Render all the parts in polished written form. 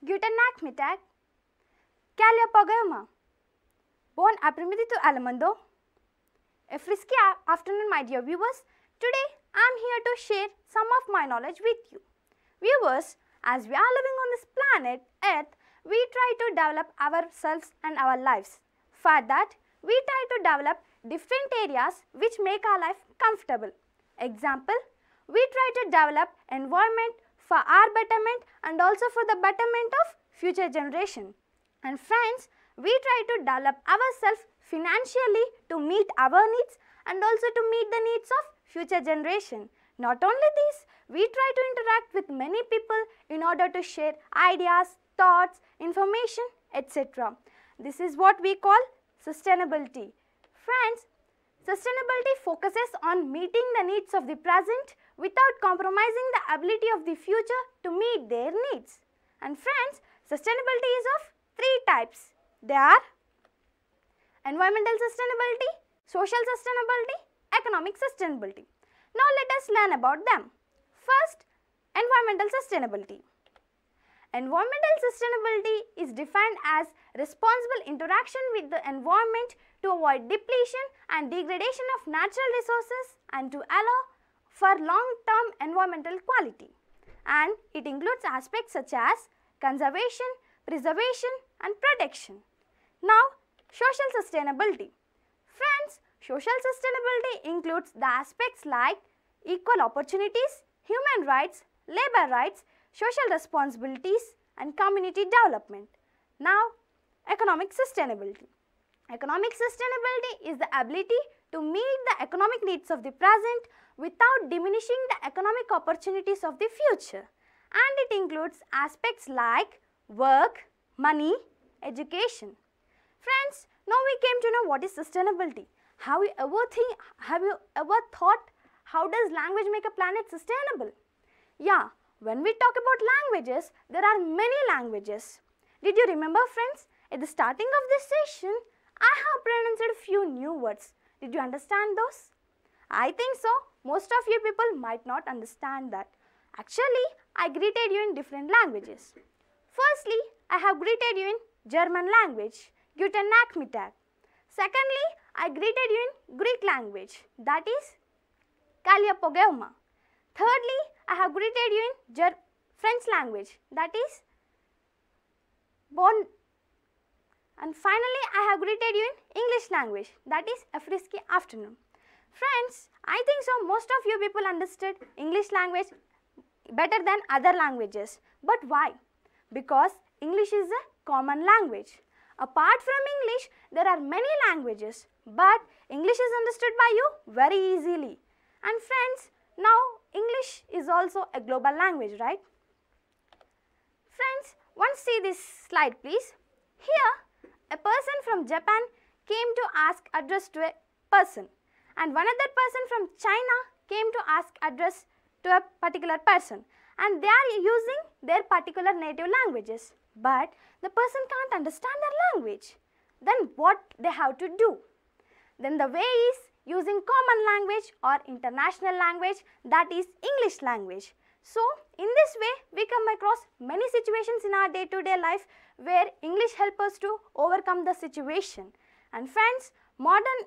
Guten Nachmittag. Quelle pogoma? Bon après-midi to Alamando. A frisky afternoon, my dear viewers. Today, I am here to share some of my knowledge with you. Viewers, as we are living on this planet Earth, we try to develop ourselves and our lives. For that, we try to develop different areas which make our life comfortable. Example, we try to develop environment for our betterment and also for the betterment of future generation. And friends, we try to develop ourselves financially to meet our needs and also to meet the needs of future generation. Not only this, we try to interact with many people in order to share ideas, thoughts, information, etc. This is what we call sustainability. Friends, sustainability focuses on meeting the needs of the present without compromising the ability of the future to meet their needs. And friends, sustainability is of three types. They are environmental sustainability, social sustainability, economic sustainability. Now let us learn about them. First, environmental sustainability. Environmental sustainability is defined as responsible interaction with the environment to avoid depletion and degradation of natural resources and to allow for long-term environmental quality. And it includes aspects such as conservation, preservation and protection. Now, social sustainability. Friends, social sustainability includes the aspects like equal opportunities, human rights, labor rights, social responsibilities and community development. Now, economic sustainability. Economic sustainability is the ability to meet the economic needs of the present without diminishing the economic opportunities of the future. And it includes aspects like work, money, education. Friends, now we came to know what is sustainability. Have you ever thought how does language make a planet sustainable? Yeah, when we talk about languages, there are many languages. Did you remember, friends? At the starting of this session, I have pronounced a few new words. Did you understand those? I think so. Most of you people might not understand that. Actually, I greeted you in different languages. Firstly, I have greeted you in German language, Guten Nachmittag. Secondly, I greeted you in Greek language, that is Kalia Pogeuma. Thirdly, I have greeted you in French language, that is Bon. And finally, I have greeted you in English language, that is a frisky afternoon. Friends, I think so most of you people understood English language better than other languages. But why? Because English is a common language. Apart from English, there are many languages, but English is understood by you very easily. And friends, now English is also a global language, right? Friends, once see this slide please. Here, a person from Japan came to ask address to a person, and one other person from China came to ask address to a particular person, and they are using their particular native languages, but the person can't understand their language. Then what they have to do? Then the way is using common language or international language, that is English language. So, in this way, we come across many situations in our day-to-day life where English helps us to overcome the situation. And friends,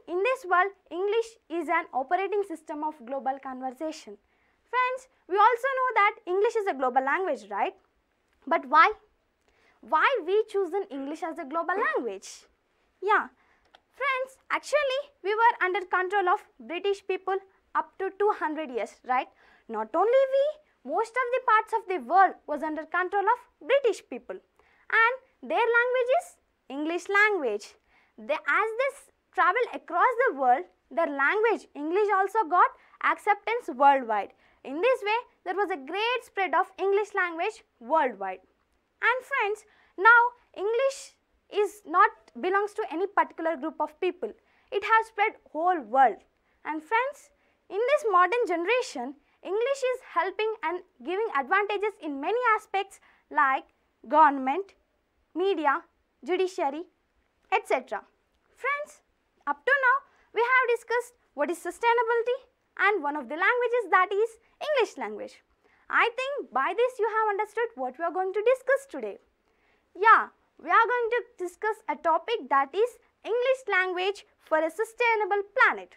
in this world, English is an operating system of global conversation. Friends, we also know that English is a global language, right? But why? Why we chosen English as a global language? Yeah, friends, actually we were under control of British people up to 200 years, right? Not only we, most of the parts of the world was under control of British people, and their language is English language. As they travel across the world, their language English also got acceptance worldwide. In this way, there was a great spread of English language worldwide. And friends, now English is not belongs to any particular group of people. It has spread whole world. And friends, in this modern generation, English is helping and giving advantages in many aspects like government, media, judiciary, etc. Friends, up to now, we have discussed what is sustainability and one of the languages, that is English language. I think by this you have understood what we are going to discuss today. Yeah, we are going to discuss a topic that is English language for a sustainable planet.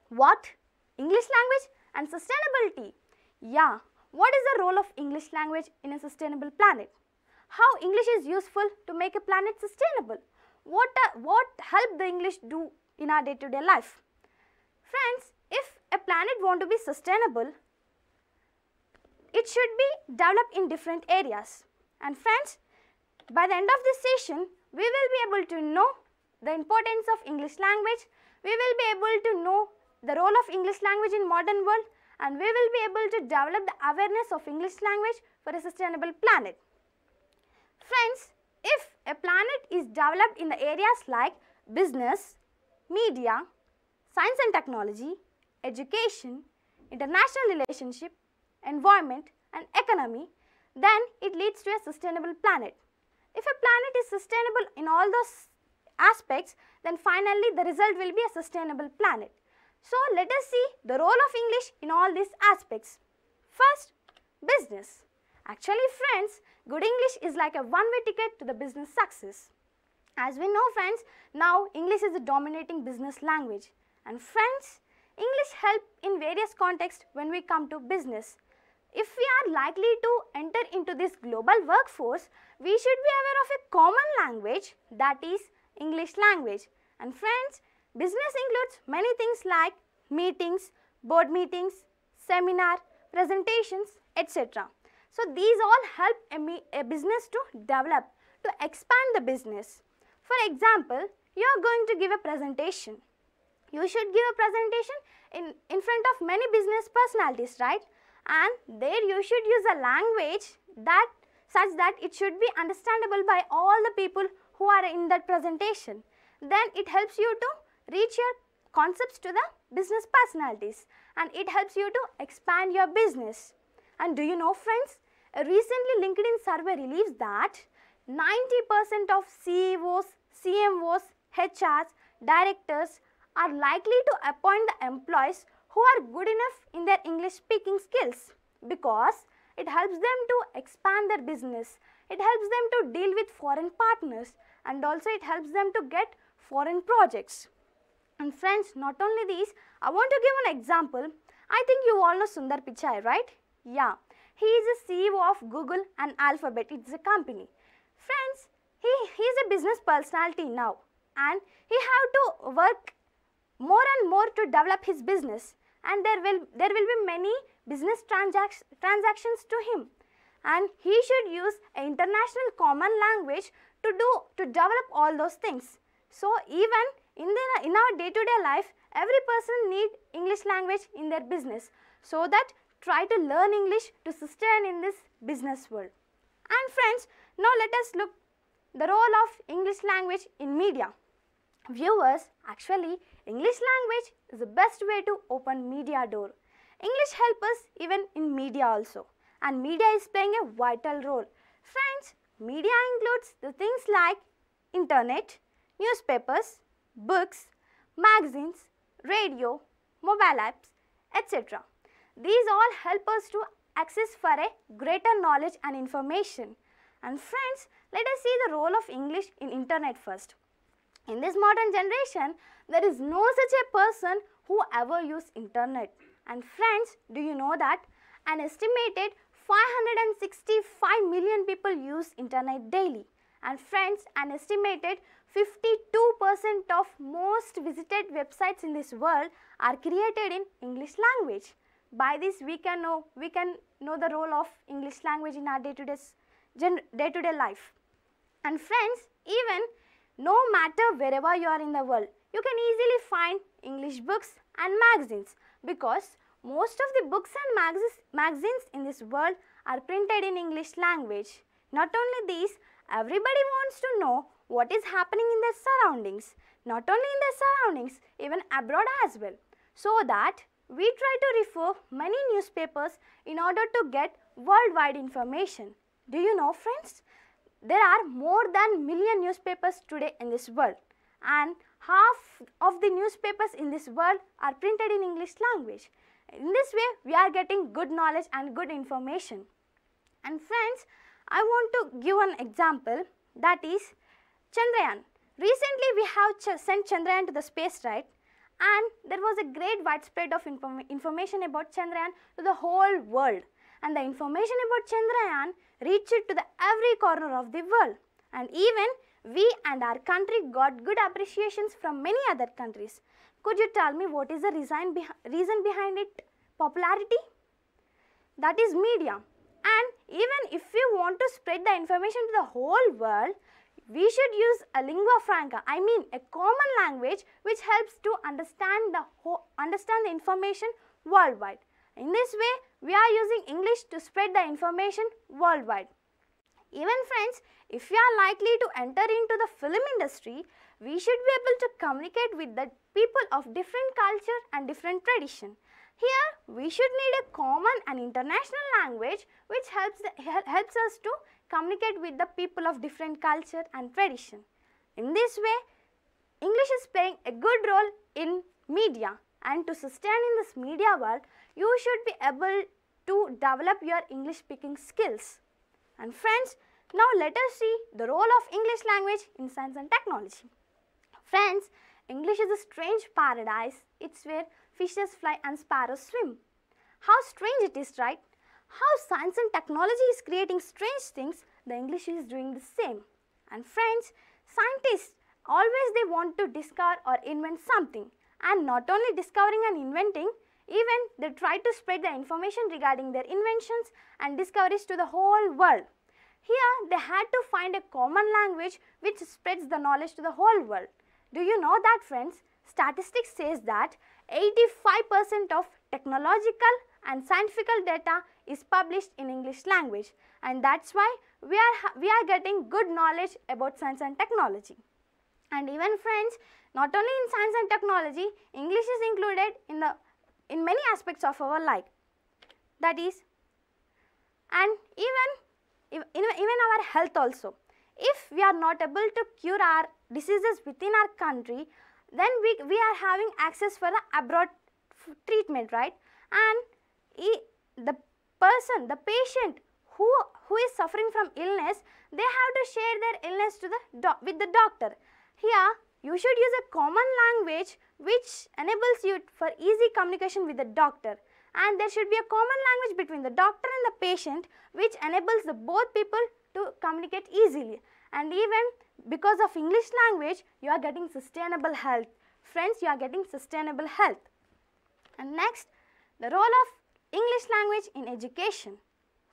What? English language and sustainability? Yeah, what is the role of English language in a sustainable planet? How English is useful to make a planet sustainable? What help the English do in our day-to-day life? Friends, if a planet want to be sustainable, it should be developed in different areas. And friends, by the end of this session, we will be able to know the importance of English language, we will be able to know the role of English language in modern world, and we will be able to develop the awareness of English language for a sustainable planet. Friends, if a planet is developed in the areas like business, media, science and technology, education, international relationship, environment and economy, then it leads to a sustainable planet. If a planet is sustainable in all those aspects, then finally the result will be a sustainable planet. So let us see the role of English in all these aspects. First, business. Actually friends, good English is like a one-way ticket to the business success. As we know friends, now English is the dominating business language. And friends, English help in various contexts when we come to business. If we are likely to enter into this global workforce, we should be aware of a common language, that is English language. And friends, business includes many things like meetings, board meetings, seminar, presentations, etc. So these all help a business to develop, to expand the business. For example, you are going to give a presentation. You should give a presentation in front of many business personalities, right? And there you should use a language such that it should be understandable by all the people who are in that presentation. Then it helps you to reach your concepts to the business personalities, and it helps you to expand your business. And do you know friends, a recently LinkedIn survey reveals that 90% of CEOs, CMOs, HRs, directors are likely to appoint the employees who are good enough in their English speaking skills, because it helps them to expand their business, it helps them to deal with foreign partners, and also it helps them to get foreign projects. And friends, not only these, I want to give an example. I think you all know Sundar Pichai, right? Yeah, he is a CEO of Google and Alphabet. It's a company. Friends, he is a business personality now, and he have to work more and more to develop his business, and there will be many business transactions to him, and he should use an international common language to develop all those things. So even in our day-to-day life, every person need English language in their business, so that try to learn English to sustain in this business world. And friends, now let us look the role of English language in media. Viewers, actually English language is the best way to open media door. English help us even in media also, and media is playing a vital role. Friends, media includes the things like internet, newspapers, books, magazines, radio, mobile apps, etc. These all help us to access for a greater knowledge and information. And friends, let us see the role of English in internet first. In this modern generation, there is no such a person who ever use internet. And friends, do you know that an estimated 565 million people use internet daily. And friends, an estimated 52% of most visited websites in this world are created in English language. By this we can know the role of English language in our day-to-day life. And friends, even no matter wherever you are in the world, you can easily find English books and magazines, because most of the books and magazines in this world are printed in English language. Not only these, everybody wants to know what is happening in their surroundings, not only in their surroundings, even abroad as well. So that we try to refer many newspapers in order to get worldwide information. Do you know friends? There are more than million newspapers today in this world, and half of the newspapers in this world are printed in English language. In this way, we are getting good knowledge and good information. And friends, I want to give an example. that is Chandrayaan. Recently we have sent Chandrayaan to the space, right? And there was a great widespread of information about Chandrayaan to the whole world. And the information about Chandrayaan reached to the every corner of the world. And even we and our country got good appreciations from many other countries. Could you tell me what is the reason behind its popularity? That is media. And even if we want to spread the information to the whole world, we should use a lingua franca, I mean a common language which helps to understand the information worldwide. In this way, we are using English to spread the information worldwide. Even friends, if we are likely to enter into the film industry, we should be able to communicate with the people of different culture and different tradition. Here, we should need a common and international language which helps us to communicate with the people of different culture and tradition. In this way, English is playing a good role in media, and to sustain in this media world, you should be able to develop your English speaking skills. And friends, now let us see the role of English language in science and technology. Friends, English is a strange paradise. It's where fishes fly and sparrows swim. How strange it is, right? How science and technology is creating strange things, the English is doing the same. And friends, scientists always they want to discover or invent something. And not only discovering and inventing, even they try to spread the information regarding their inventions and discoveries to the whole world. Here, they had to find a common language which spreads the knowledge to the whole world. Do you know that, friends? Statistics says that 85% of technological and scientific data is published in English language, and that's why we are getting good knowledge about science and technology. And even friends, not only in science and technology, English is included in many aspects of our life. That is, and even our health also. If we are not able to cure our diseases within our country, then we are having access for the abroad treatment, right? And the patient who is suffering from illness, they have to share their illness with the doctor. Here, you should use a common language which enables you for easy communication with the doctor. And there should be a common language between the doctor and the patient which enables the both people to communicate easily. And even because of English language, you are getting sustainable health. Friends, you are getting sustainable health. And next, the role of English language in education.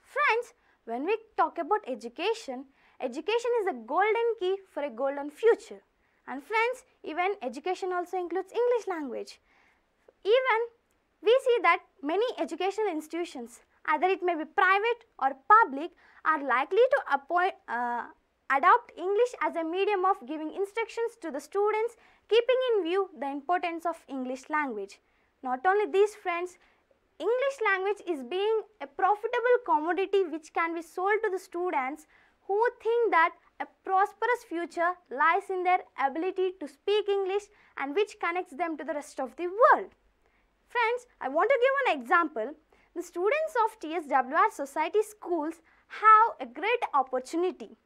Friends, when we talk about education, education is a golden key for a golden future. And friends, even education also includes English language. Even we see that many educational institutions, either it may be private or public, are likely to adopt English as a medium of giving instructions to the students, keeping in view the importance of English language. Not only these, friends, English language is being a profitable commodity which can be sold to the students who think that a prosperous future lies in their ability to speak English and which connects them to the rest of the world. Friends, I want to give an example. The students of TSWREIS society schools have a great opportunity.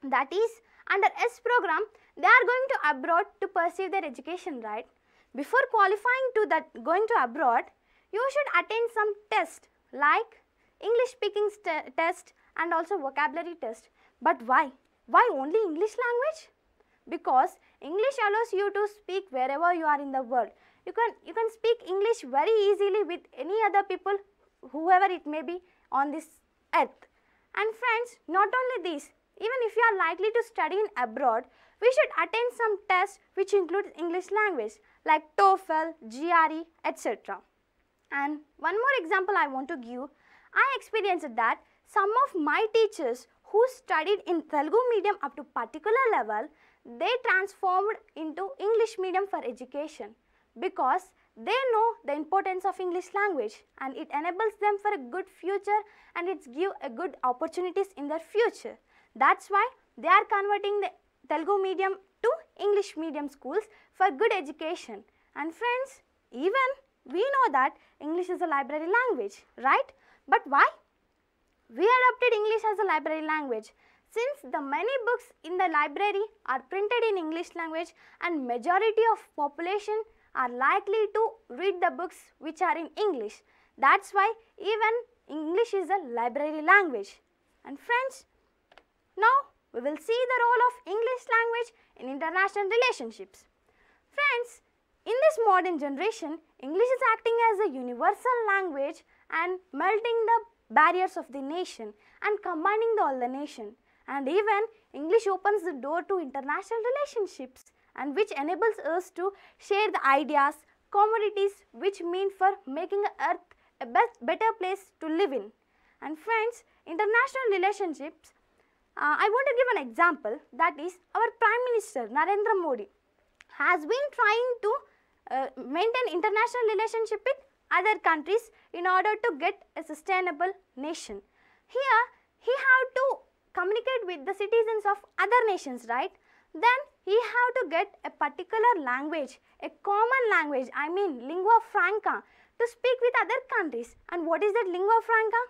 That is, under S program, they are going to abroad to pursue their education, right? Before qualifying to going to abroad, you should attend some test like English speaking test and also vocabulary test. But why? Why only English language? Because English allows you to speak wherever you are in the world. You can speak English very easily with any other people, whoever it may be on this earth. And friends, not only this, even if you are likely to study in abroad, we should attend some tests which includes English language like TOEFL, GRE, etc. And one more example I want to give. I experienced that some of my teachers who studied in Telugu medium up to particular level, they transformed into English medium for education because they know the importance of English language and it enables them for a good future and it gives a good opportunities in their future. That's why they are converting the Telugu medium to English medium schools for good education. And friends, even we know that English is a library language, right? But why? We adopted English as a library language. Since the many books in the library are printed in English language and majority of population are likely to read the books which are in English. That's why even English is a library language. And friends, now we will see the role of English language in international relationships. Friends, in this modern generation, English is acting as a universal language and melting the barriers of the nation and combining all the nation. And even English opens the door to international relationships and which enables us to share the ideas, commodities which mean for making earth a better place to live in. And friends, international relationships, I want to give an example, that is our Prime Minister Narendra Modi has been trying to maintain international relationship with other countries in order to get a sustainable nation. Here he have to communicate with the citizens of other nations, right? Then he have to get a particular language, a common language, I mean lingua franca, to speak with other countries. And what is that lingua franca?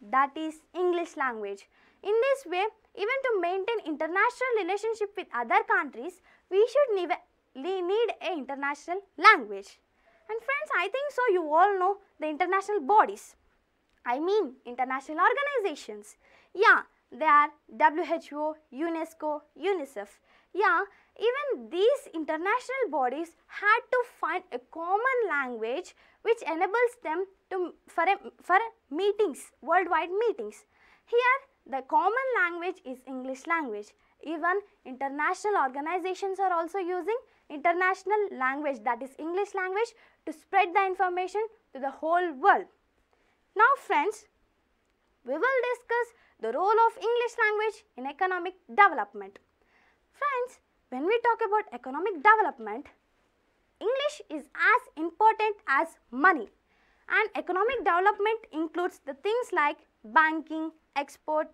That is English language. In this way, even to maintain international relationship with other countries, we should need an international language. And friends, I think so you all know the international bodies. I mean international organizations. Yeah, they are WHO, UNESCO, UNICEF. Yeah, even these international bodies had to find a common language which enables them to for meetings, worldwide meetings. Here the common language is English language. Even international organizations are also using international language, that is English language, to spread the information to the whole world. Now friends, we will discuss the role of English language in economic development. Friends, when we talk about economic development, English is as important as money, and economic development includes the things like banking, export,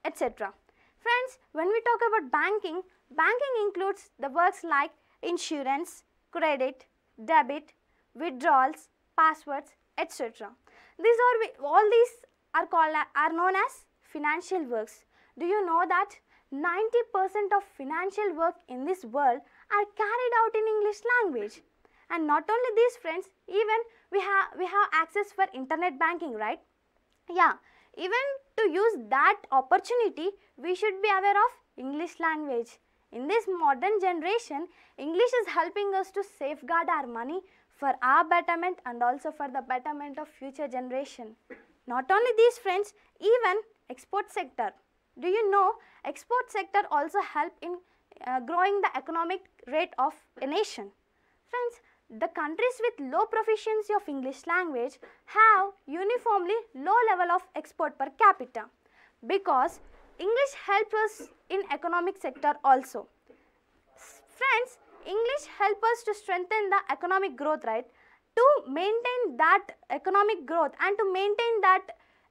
etc. Friends, when we talk about banking, banking includes the works like insurance, credit, debit, withdrawals, passwords, etc. All these are known as financial works. Do you know that 90% of financial work in this world are carried out in English language? And not only these friends, even we have access for internet banking, right? Yeah, even to use that opportunity, we should be aware of English language. In this modern generation, English is helping us to safeguard our money for our betterment and also for the betterment of future generation. Not only these friends, even export sector. Do you know export sector also help in growing the economic rate of a nation? Friends, the countries with low proficiency of English language have uniformly low level of export per capita because English helps us in economic sector also. Friends, English helps us to strengthen the economic growth, right? To maintain that economic growth and to maintain that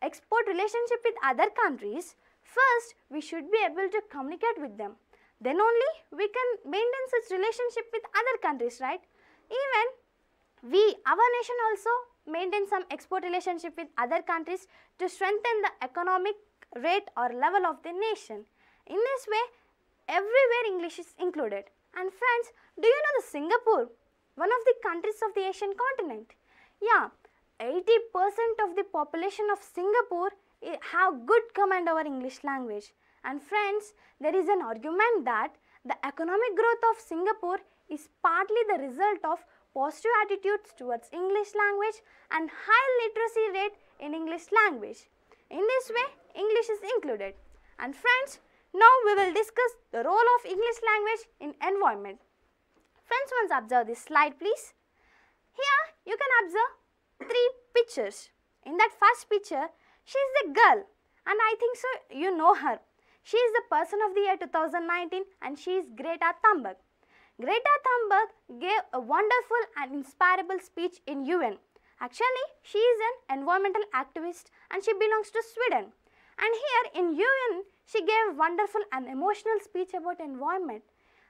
export relationship with other countries, first we should be able to communicate with them. Then only we can maintain such relationship with other countries, right? Even our nation also maintain some export relationship with other countries to strengthen the economic rate or level of the nation. In this way, everywhere English is included. And friends, do you know the Singapore, one of the countries of the Asian continent? Yeah, 80% of the population of Singapore have good command over English language. And friends, there is an argument that the economic growth of Singapore is partly the result of positive attitudes towards English language and high literacy rate in English language. In this way, English is included. And friends, now we will discuss the role of English language in environment. Friends, once observe this slide, please. Here you can observe 3 pictures. In that first picture, she is the girl, and I think so you know her. She is the person of the year 2019 and she is Greta Thunberg. Greta Thunberg gave a wonderful and inspirable speech in UN. Actually, she is an environmental activist and she belongs to Sweden. And here in UN, she gave a wonderful and emotional speech about environment.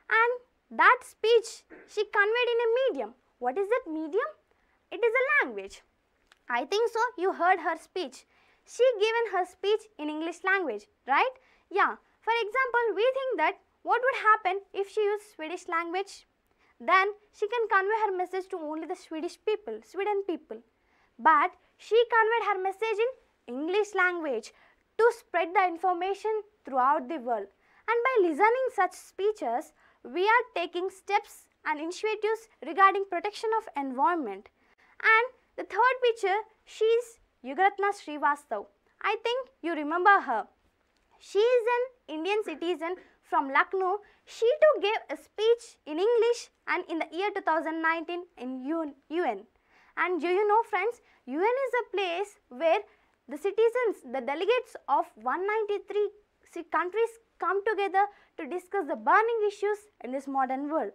And that speech she conveyed in a medium. What is that medium? It is a language. I think so you heard her speech. She given her speech in English language, right? Yeah. For example, we think that what would happen if she used Swedish language? Then she can convey her message to only the Sweden people. But she conveyed her message in English language to spread the information throughout the world. And by listening such speeches, we are taking steps and initiatives regarding protection of environment. And the third picture, she is Yugaratna Srivastav. I think you remember her. She is an Indian citizen from Lucknow. She too gave a speech in English and in the year 2019 in UN. And do you know, friends, UN is a place where the citizens, the delegates of 193 countries come together to discuss the burning issues in this modern world.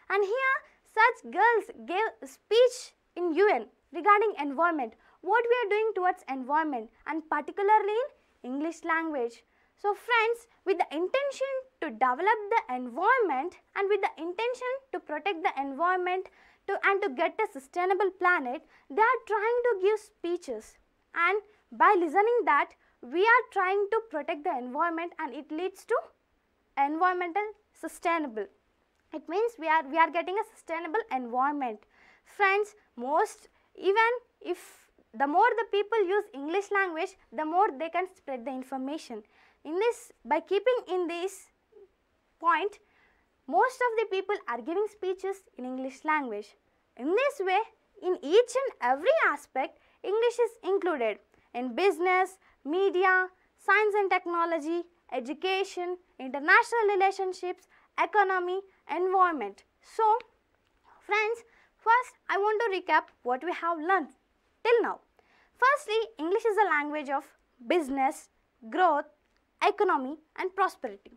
And here such girls gave a speech in UN regarding environment, what we are doing towards environment, and particularly in English language. So friends, with the intention to develop the environment and with the intention to protect the environment and to get a sustainable planet, they are trying to give speeches. And by listening that, we are trying to protect the environment and it leads to environmental sustainable. It means we are getting a sustainable environment. Friends, even if the more the people use English language, the more they can spread the information. In this, by keeping in this point, most of the people are giving speeches in English language. In this way, in each and every aspect, English is included in business, media, science and technology, education, international relationships, economy, environment. So, friends, first I want to recap what we have learned till now. Firstly, English is a language of business, growth, economy and prosperity.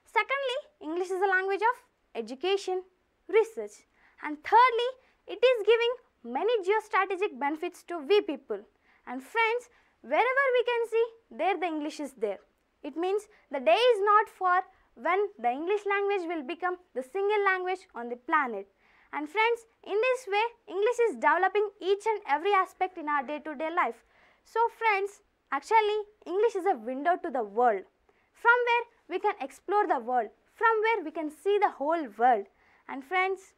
Secondly, English is a language of education, research. And thirdly, it is giving many geostrategic benefits to we people. And friends, wherever we can see, there the English is there. It means the day is not far when the English language will become the single language on the planet. And friends, in this way, English is developing each and every aspect in our day-to-day life. So friends, actually English is a window to the world, from where we can explore the world, from where we can see the whole world. And friends,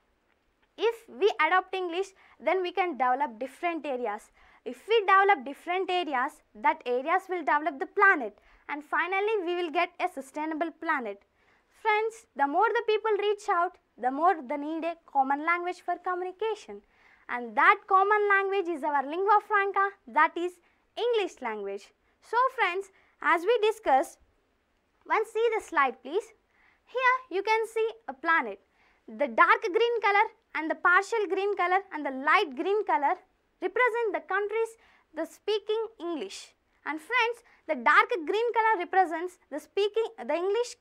if we adopt English, then we can develop different areas. If we develop different areas, that areas will develop the planet, and finally we will get a sustainable planet. Friends, the more the people reach out, the more they need a common language for communication. And that common language is our lingua franca, that is English language. So friends, as we discussed, once see the slide please. Here you can see a planet. The dark green color and the partial green color and the light green color represent the countries that speaking English. And friends, the dark green color represents the English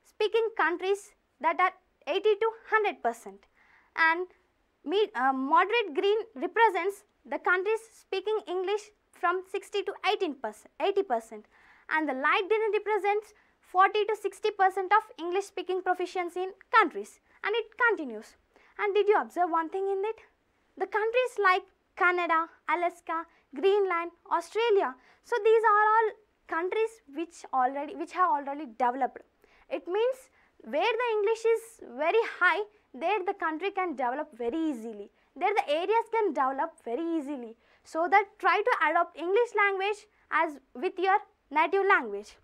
speaking countries that are 80 to 100%. And moderate green represents the countries speaking English from 60 to 80%. And the light green represents 40 to 60% of English speaking proficiency in countries. And it continues. And did you observe one thing in it? The countries like Canada, Alaska, Greenland, Australia. So these are all countries which have already developed. It means where the English is very high, there the country can develop very easily. There the areas can develop very easily. So that try to adopt English language as with your native language.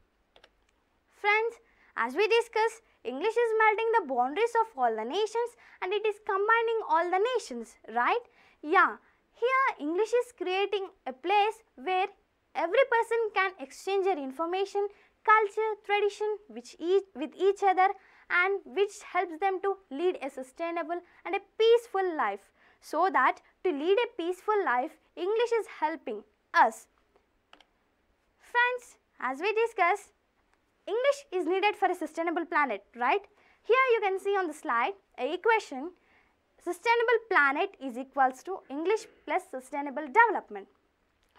Friends, as we discussed, English is melting the boundaries of all the nations and it is combining all the nations, right? Yeah, here English is creating a place where every person can exchange their information, culture, tradition with each other, and which helps them to lead a sustainable and a peaceful life. So that to lead a peaceful life, English is helping us. Friends, as we discussed, English is needed for a sustainable planet, right? Here you can see on the slide a equation. Sustainable planet is equals to English plus sustainable development.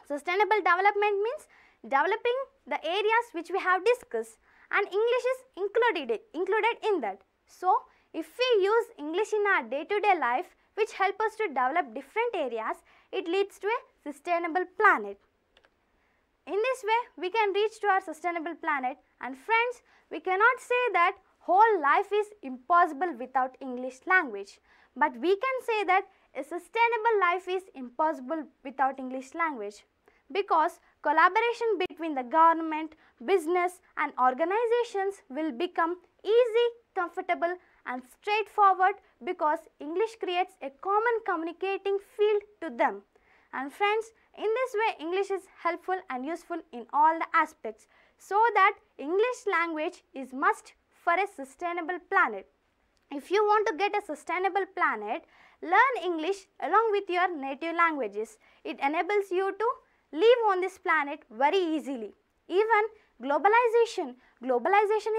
Sustainable development means developing the areas which we have discussed, and English is included in that. So, if we use English in our day-to-day life, which help us to develop different areas, it leads to a sustainable planet. in this way, we can reach to our sustainable planet. And friends, we cannot say that whole life is impossible without English language. But we can say that a sustainable life is impossible without English language. Because collaboration between the government, business and organizations will become easy, comfortable and straightforward because English creates a common communicating field to them. And friends, in this way English is helpful and useful in all the aspects, so that English language is must for a sustainable planet. If you want to get a sustainable planet, learn English along with your native languages. It enables you to live on this planet very easily. Even globalization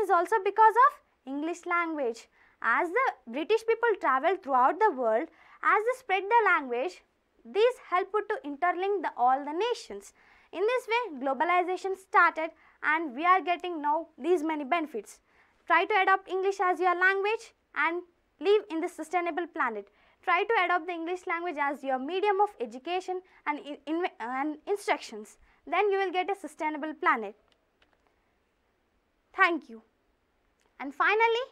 is also because of English language. As the British people traveled throughout the world, as they spread the language, these helped to interlink all the nations. In this way, globalization started and we are getting now these many benefits. Try to adopt English as your language and live in this sustainable planet. Try to adopt the English language as your medium of education and instructions. Then you will get a sustainable planet. Thank you. And finally,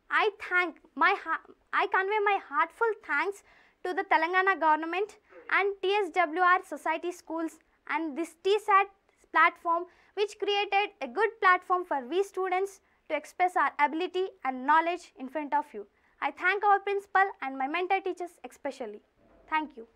I convey my heartfelt thanks to the Telangana government and TSWR society schools and this TSAT platform, which created a good platform for we students to express our ability and knowledge in front of you. I thank our principal and my mentor teachers especially. Thank you.